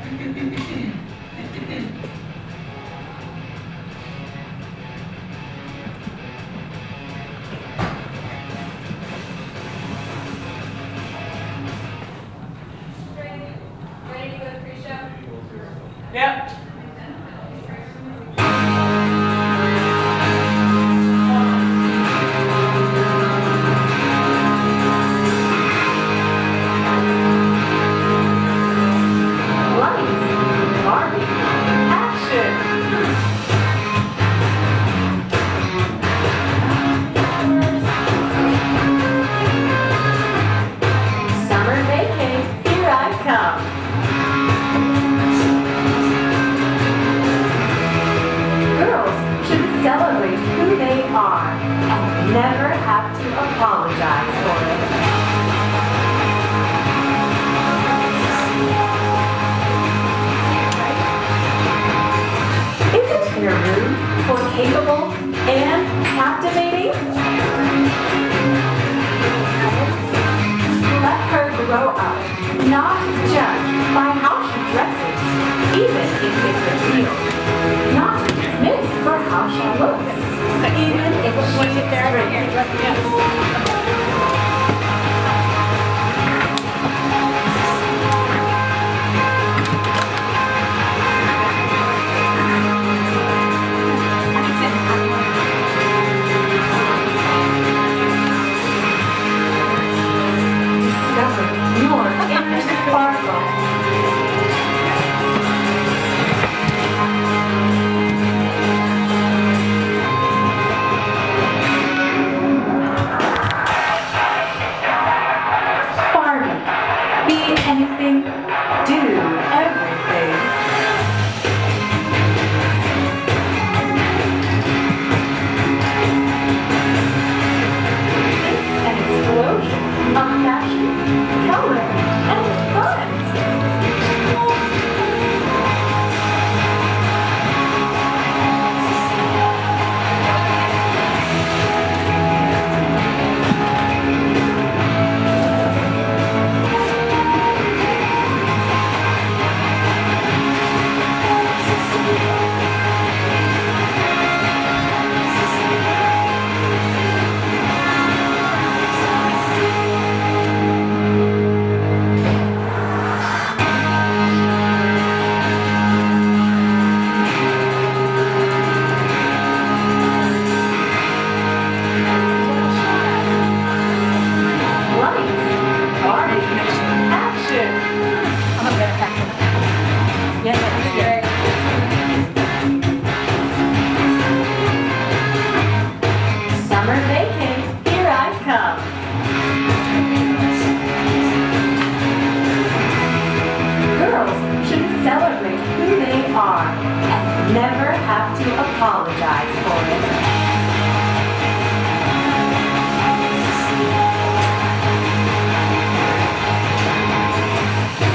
Ready to go to pre-show? Yep. Never have to apologize for it. Isn't your room for capable and captivating? Let her grow up, not just by how she dresses, even if it's a heel. Not dismissed for how she looks, even if she's pretty. Discover your inner sparkle. Anything, do everything. It's an explosion of passion, color, and fun. Never have to apologize for it.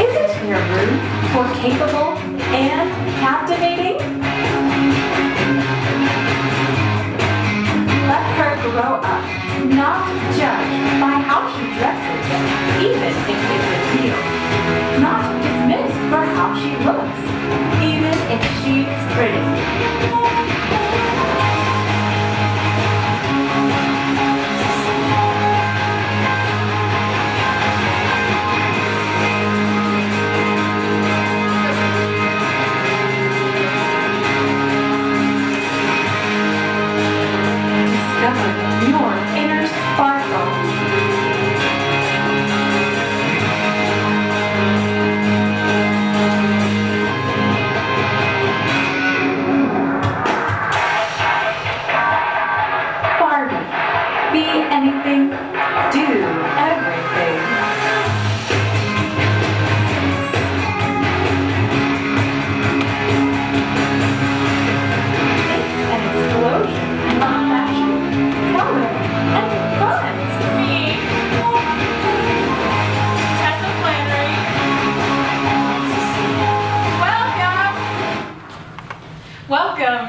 Isn't your room for capable and captivating? Let her grow up, not judged by how she dresses, even if it's a heel. Not dismissed for how she looks, even if she's pretty. Discover your inner sparkle. Be anything, do everything. It's an explosion of passion, color, and fun. Me, Tessa Flannery. Welcome.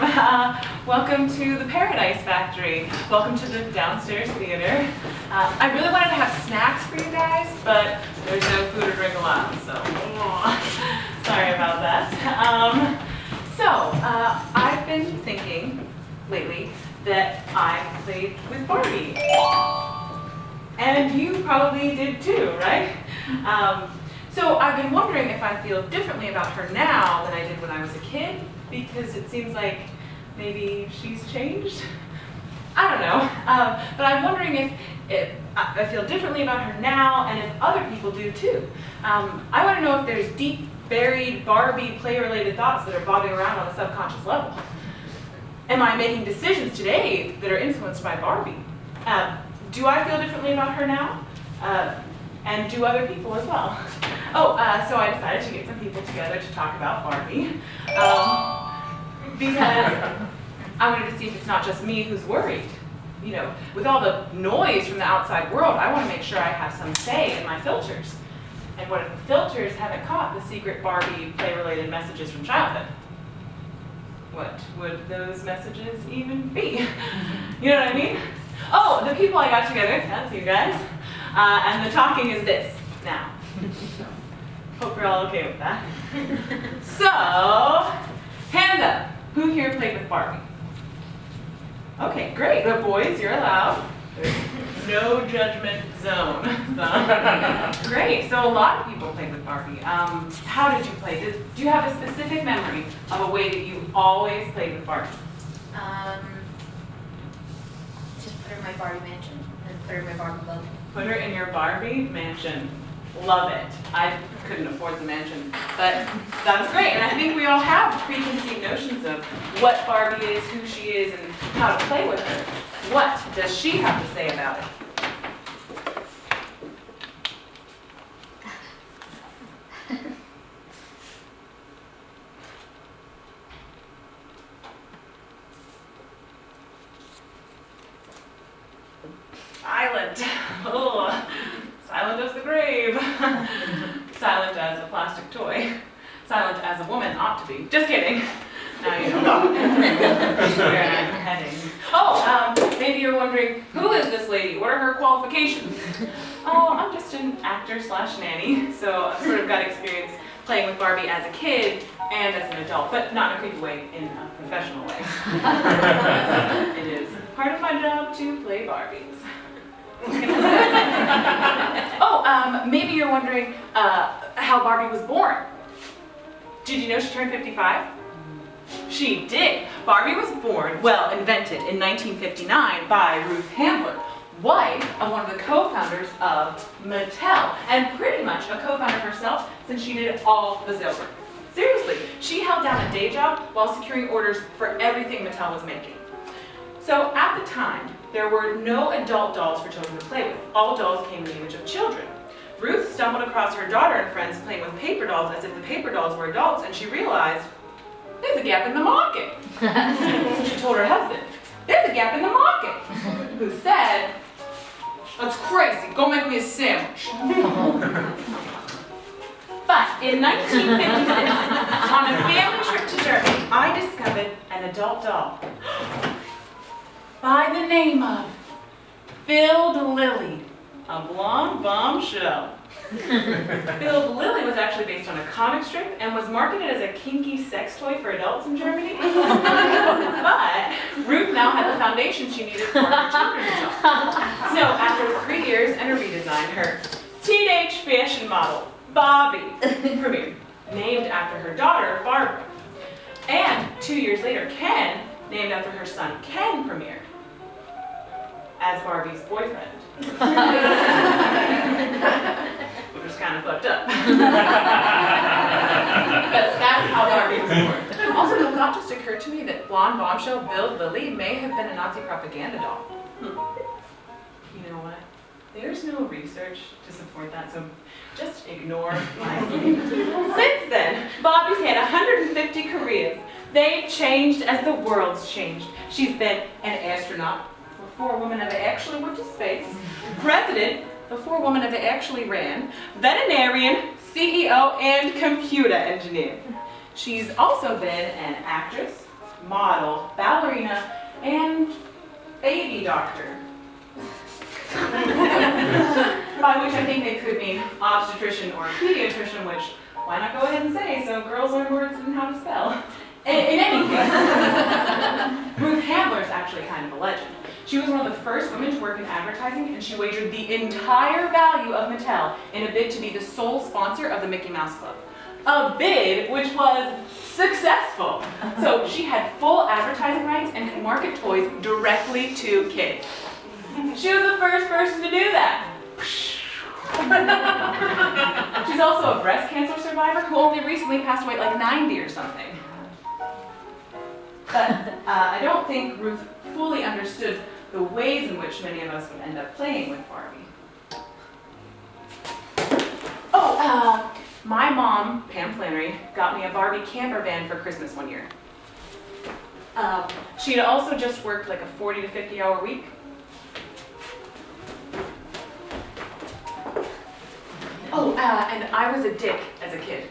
Welcome to the Paradise Factory. Welcome to the downstairs theater. I really wanted to have snacks for you guys, but there's no food or drink allowed, so sorry about probably did too, right? So I've been wondering if I feel differently about her now than I did when I was a kid, because it seems like maybe she's changed. I don't know, but I'm wondering if I feel differently about her now and if other people do too. I want to know if there's deep, buried Barbie play-related thoughts that are bobbing around on a subconscious level. Am I making decisions today that are influenced by Barbie? Do I feel differently about her now? And do other people as well? Oh, so I decided to get some people together to talk about Barbie. Because I wanted to see if it's not just me who's worried. You know, with all the noise from the outside world, I want to make sure I have some say in my filters. And what if the filters haven't caught the secret Barbie play-related messages from childhood? What would those messages even be? You know what I mean? Oh, the people I got together, that's you guys. And the talking is this now. Hope you're all okay with that. So, hands up. Who here played with Barbie? Okay, great. The boys, you're allowed. There's no judgment zone. So, great. So a lot of people played with Barbie. How did you play? Do you have a specific memory of a way that you always played with Barbie? Just put her in my Barbie mansion and put her in my Barbie boat. Put her in your Barbie mansion. Love it. I couldn't afford the mansion, but that's great. And I think we all have preconceived notions of what Barbie is, who she is, and how to play with her. What does she have to say about it? Silent. Oh, silent as the grave. Silent as a plastic toy. Silent as a woman ought to be. Just kidding. Now you know where I'm heading. Oh, maybe you're wondering, who is this lady? What are her qualifications? Oh, I'm just an actor / nanny, so I've sort of got experience playing with Barbie as a kid and as an adult, but not in a creepy way, in a professional way. It is part of my job to play Barbies. Oh, maybe you're wondering how Barbie was born. Did you know she turned 55? She did. Barbie was born, well, invented in 1959 by Ruth Handler, wife of one of the co-founders of Mattel, and pretty much a co-founder herself since she did all the sales work. Seriously, she held down a day job while securing orders for everything Mattel was making. So at the time, there were no adult dolls for children to play with. All dolls came in the image of children. Ruth stumbled across her daughter and friends playing with paper dolls as if the paper dolls were adults, and she realized, there's a gap in the market. So she told her husband, there's a gap in the market, who said, that's crazy, go make me a sandwich. But in 1956, on a family trip to Germany, I discovered an adult doll by the name of Filled Lily, a blonde bombshell. Filled Lily was actually based on a comic strip and was marketed as a kinky sex toy for adults in Germany. But Ruth now had the foundation she needed for her children's doll. So after 3 years and a redesign, her teenage fashion model, Bobby, premiered, named after her daughter, Barbara. And 2 years later, Ken, named after her son, Ken, premiered as Barbie's boyfriend. Which was kind of fucked up. But that's how Barbie was born. Also, the thought just occurred to me that blonde bombshell Filled Lily may have been a Nazi propaganda doll. You know what? There's no research to support that, so just ignore my statement. Since then, Bobby's had 150 careers. They've changed as the world's changed. She's been an astronaut before a woman ever actually went to space, president before a woman ever actually ran, veterinarian, CEO, and computer engineer. She's also been an actress, model, ballerina, and baby doctor. By which I think they could mean obstetrician or pediatrician, which, why not go ahead and say, so girls learn words and how to spell. In any case, Ruth Handler is actually kind of a legend. She was one of the first woman to work in advertising, and she wagered the entire value of Mattel in a bid to be the sole sponsor of the Mickey Mouse Club. A bid which was successful. So she had full advertising rights and could market toys directly to kids. She was the first person to do that. She's also a breast cancer survivor who only recently passed away at like 90 or something. But I don't think Ruth fully understood the ways in which many of us would end up playing with Barbie. Oh, my mom, Pam Flannery, got me a Barbie camper van for Christmas one year. She had also just worked like a 40 to 50 hour week. Oh, and I was a dick as a kid.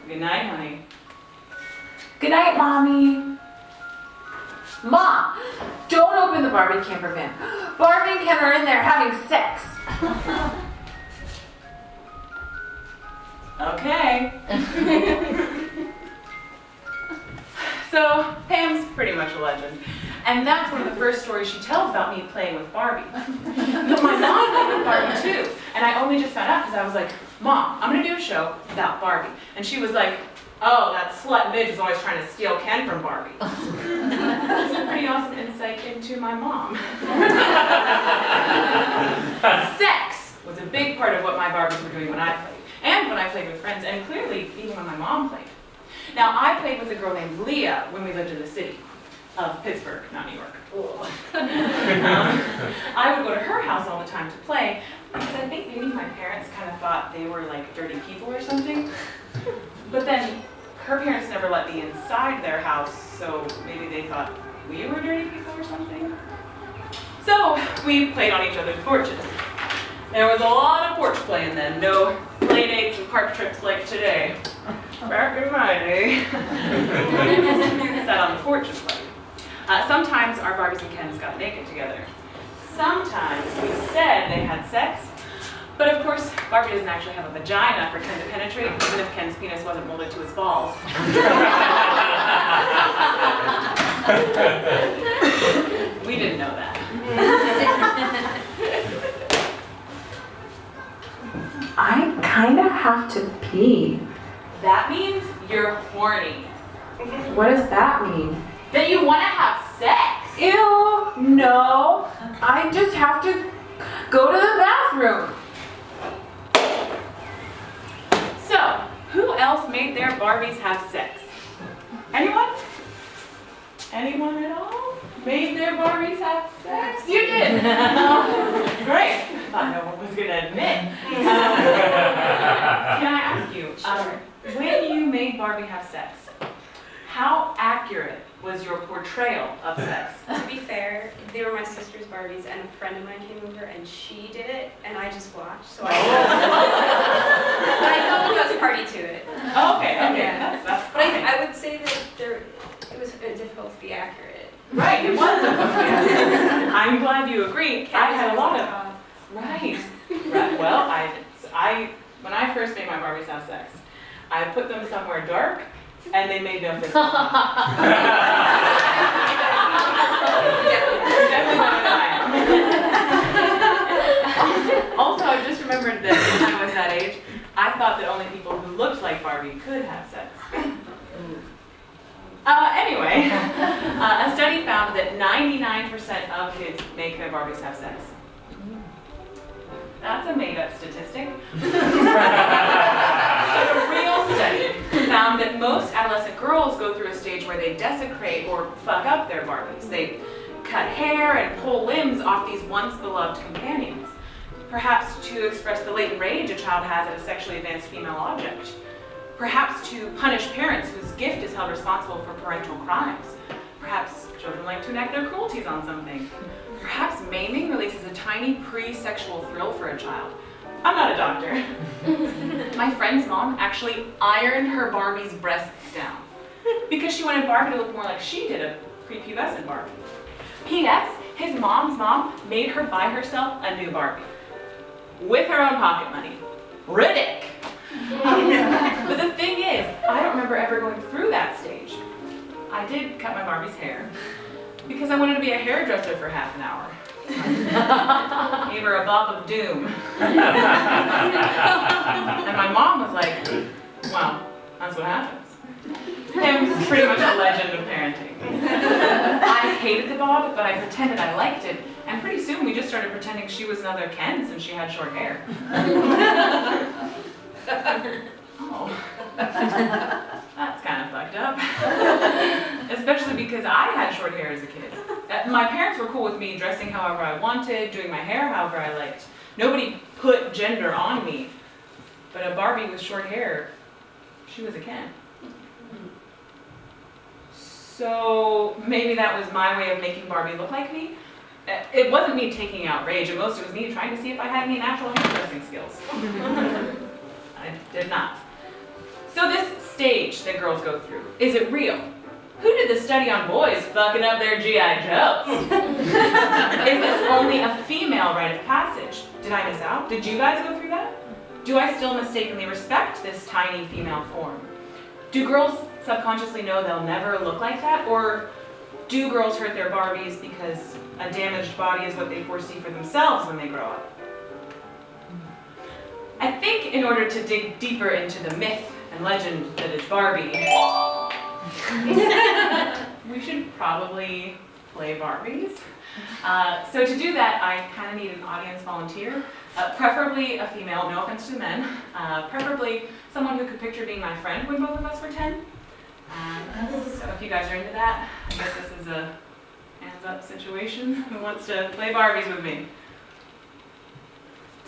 Good night, honey. Good night, Mommy. Mom, don't open the Barbie camper van. Barbie and Ken are in there having sex. Okay. So, Pam's pretty much a legend. And that's one of the first stories she tells about me playing with Barbie. But my mom played with Barbie too. And I only just found out because I was like, Mom, I'm gonna do a show about Barbie. And she was like, oh, that slut bitch is always trying to steal Ken from Barbie. That's a pretty awesome insight into my mom. Sex was a big part of what my Barbies were doing when I played. And when I played with friends, and clearly even when my mom played. Now, I played with a girl named Leah when we lived in the city of Pittsburgh, not New York. I would go to her house all the time to play because I think maybe my parents kind of thought they were like dirty people or something. But then her parents never let me inside their house, so maybe they thought we were dirty people or something. So we played on each other's porches. There was a lot of porch playing then, no play dates and park trips like today. Back in my day. Sat on the porch and played. Sometimes our Barbies and Kens got naked together. Sometimes we said they had sex, but of course Barbie doesn't actually have a vagina for Ken to penetrate, even if Ken's penis wasn't molded to his balls. We didn't know that. I kinda have to pee. That means you're horny. What does that mean? That you want to have sex. Ew, no. I just have to go to the bathroom. So, who else made their Barbies have sex? Anyone? Anyone at all? Made their Barbies have sex? You did. Great. Thought no one was going to admit. Can I ask you, when you made Barbie have sex, how accurate was your portrayal of sex? To be fair, they were my sister's Barbies, and a friend of mine came over, and she did it, and I just watched. So I felt like I was party to it. Okay. Yeah. That's But fine. I would say that it was difficult to be accurate. Right, it was. I'm glad you agree. I had a lot of. Right. Well, when I first made my Barbies have sex, I put them somewhere dark, and they made no fist bump. Definitely better than I am. Also, I just remembered that when I was that age, I thought that only people who looked like Barbie could have sex. Anyway, a study found that 99% of kids make their Barbies have sex. That's a made-up statistic. But a real study found that most adolescent girls go through a stage where they desecrate or fuck up their Barbies. They cut hair and pull limbs off these once beloved companions, perhaps to express the latent rage a child has at a sexually advanced female object, perhaps to punish parents whose gift is held responsible for parental crimes. Perhaps children like to enact their cruelties on something. Perhaps maiming releases a tiny pre-sexual thrill for a child. I'm not a doctor. My friend's mom actually ironed her Barbie's breasts down because she wanted Barbie to look more like she did a prepubescent Barbie. P.S. His mom's mom made her buy herself a new Barbie with her own pocket money. Riddick. But the thing is, I don't remember ever going through that stage. I did cut my Barbie's hair because I wanted to be a hairdresser for half an hour. Gave her a bop of doom. And my mom was like, well, that's what happens. It was pretty much a legend of parenting. I hated the bob, but I pretended I liked it. And pretty soon we just started pretending she was another Ken since she had short hair. Oh, that's kind of fucked up. Especially because I had short hair as a kid. My parents were cool with me dressing however I wanted, doing my hair however I liked. Nobody put gender on me. But a Barbie with short hair, she was a Ken. So maybe that was my way of making Barbie look like me. It wasn't me taking out rage, at most it was me trying to see if I had any natural hairdressing skills. I did not. So this stage that girls go through, is it real? Who did the study on boys fucking up their G.I. Joes? Is this only a female rite of passage? Did I miss out? Did you guys go through that? Do I still mistakenly respect this tiny female form? Do girls subconsciously know they'll never look like that? Or do girls hurt their Barbies because a damaged body is what they foresee for themselves when they grow up? I think in order to dig deeper into the myth and legend that is Barbie, we should probably play Barbies. So to do that, I kind of need an audience volunteer, preferably a female, no offense to men, preferably someone who could picture being my friend when both of us were 10. So if you guys are into that, I guess this is a hands up situation. Who wants to play Barbies with me?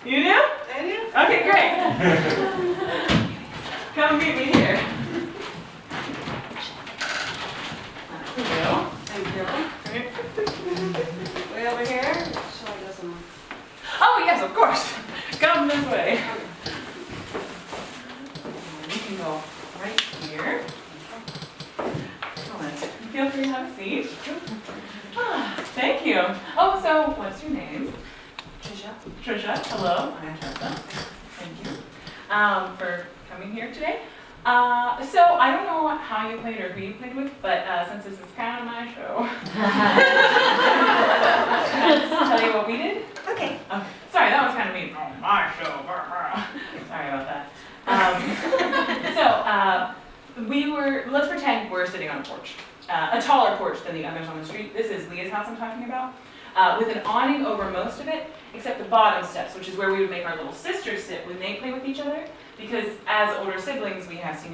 You do? I do. Okay, great. Come meet me here. Thank you. Way over here? Shall I go somewhere? Oh yes, of course. Come this way. You can go right here. Excellent. Feel free to have a seat. Thank you. Oh, so what's your name? Trisha. Hello. I'm Tessa. Thank you for coming here today. So I don't know how you played or who you played with, but since this is kind of my show, can I just tell you what we did? Okay. Okay. Sorry, that was kind of mean. Oh, my show. Sorry about that. Let's pretend we're sitting on a porch. A taller porch than the others on the street. This is Leah's house I'm talking about. With an awning over most of it, except the bottom steps, which is where we would make our little sisters sit when they play with each other. Because as older siblings, we have seen